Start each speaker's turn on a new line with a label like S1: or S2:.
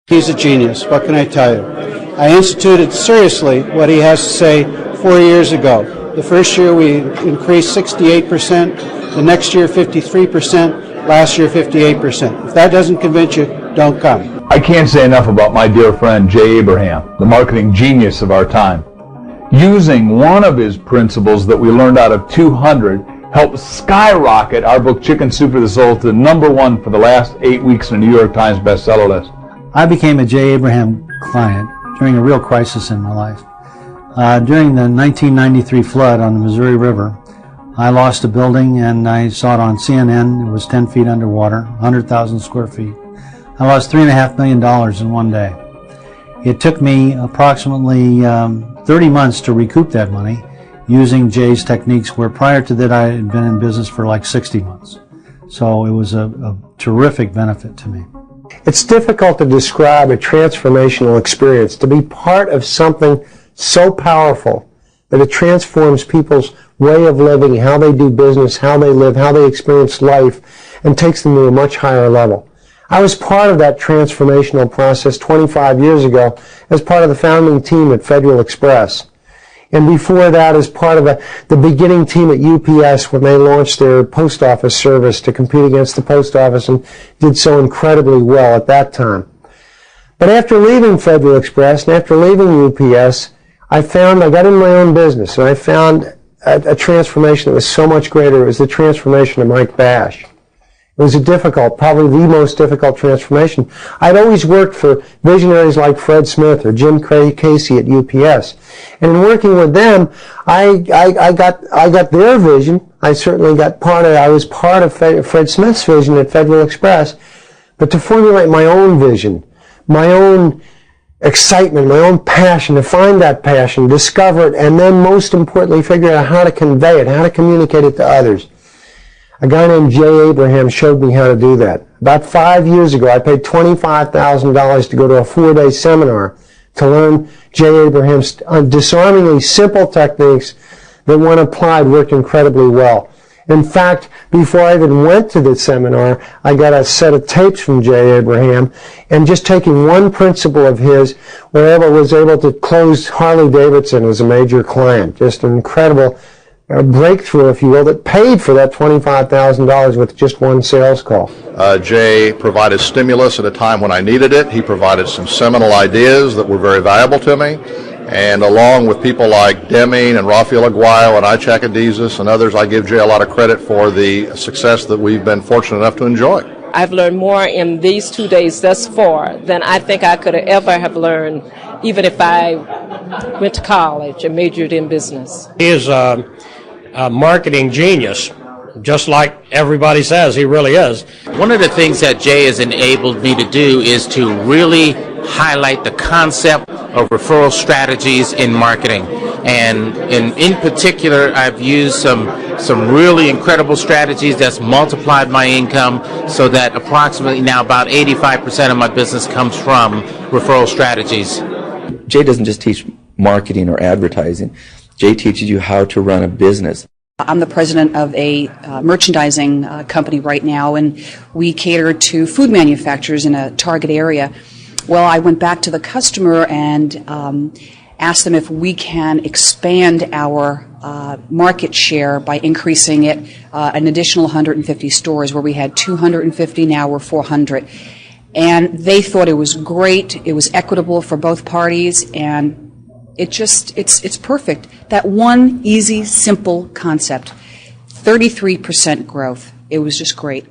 S1: He's a genius. What can I tell you? I instituted seriously what he has to say 4 years ago. The first year we increased 68%, the next year 53%, last year 58%. If that doesn't convince you, don't come.
S2: I can't say enough about my dear friend Jay Abraham, the marketing genius of our time. Using one of his principles that we learned out of 200 helped skyrocket our book Chicken Soup for the Soul to #1 for the last 8 weeks on the New York Times bestseller list.
S3: I became a Jay Abraham client during a real crisis in my life. During the 1993 flood on the Missouri River, I lost a building and I saw it on CNN. It was 10 feet underwater, 100,000 square feet. I lost $3.5 million in one day. It took me approximately 30 months to recoup that money using Jay's techniques, where prior to that I had been in business for like 60 months. So it was a terrific benefit to me.
S4: It's difficult to describe a transformational experience, to be part of something so powerful that it transforms people's way of living, how they do business, how they live, how they experience life, and takes them to a much higher level. I was part of that transformational process 25 years ago as part of the founding team at Federal Express. And before that, as part of the beginning team at UPS when they launched their post office service to compete against the post office, and did so incredibly well at that time. But after leaving Federal Express and after leaving UPS, I got in my own business, and I found a transformation that was so much greater. It was the transformation of Mike Bash. It was probably the most difficult transformation. I'd always worked for visionaries like Fred Smith or Jim Casey at UPS. And in working with them, I got their vision. I was part of Fred Smith's vision at Federal Express. But to formulate my own vision, my own excitement, my own passion, to find that passion, discover it, and then most importantly figure out how to convey it, how to communicate it to others. A guy named Jay Abraham showed me how to do that. About 5 years ago, I paid $25,000 to go to a 4-day seminar to learn Jay Abraham's disarmingly simple techniques that, when applied, worked incredibly well. In fact, before I even went to the seminar, I got a set of tapes from Jay Abraham, and just taking one principle of his, was able to close Harley Davidson as a major client. Just an incredible breakthrough, if you will, that paid for that $25,000 with just one sales call.
S5: Jay provided stimulus at a time when I needed it. He provided some seminal ideas that were very valuable to me. And along with people like Deming and Rafael Aguayo and Ichakadizis and others, I give Jay a lot of credit for the success that we've been fortunate enough to enjoy.
S6: I've learned more in these 2 days thus far than I think I could ever have learned, even if I went to college and majored in business.
S7: He is a marketing genius, just like everybody says he really is.
S8: One of the things that Jay has enabled me to do is to really highlight the concept of referral strategies in marketing. And in particular, I've used some really incredible strategies that's multiplied my income, so that approximately now about 85% of my business comes from referral strategies.
S9: Jay doesn't just teach marketing or advertising. Jay teaches you how to run a business.
S10: I'm the president of a merchandising company right now, and we cater to food manufacturers in a target area. Well, I went back to the customer and asked them if we can expand our market share by increasing it an additional 150 stores, where we had 250, now we're 400. And they thought it was great, it was equitable for both parties, and it's perfect. That one easy, simple concept, 33% growth. It was just great.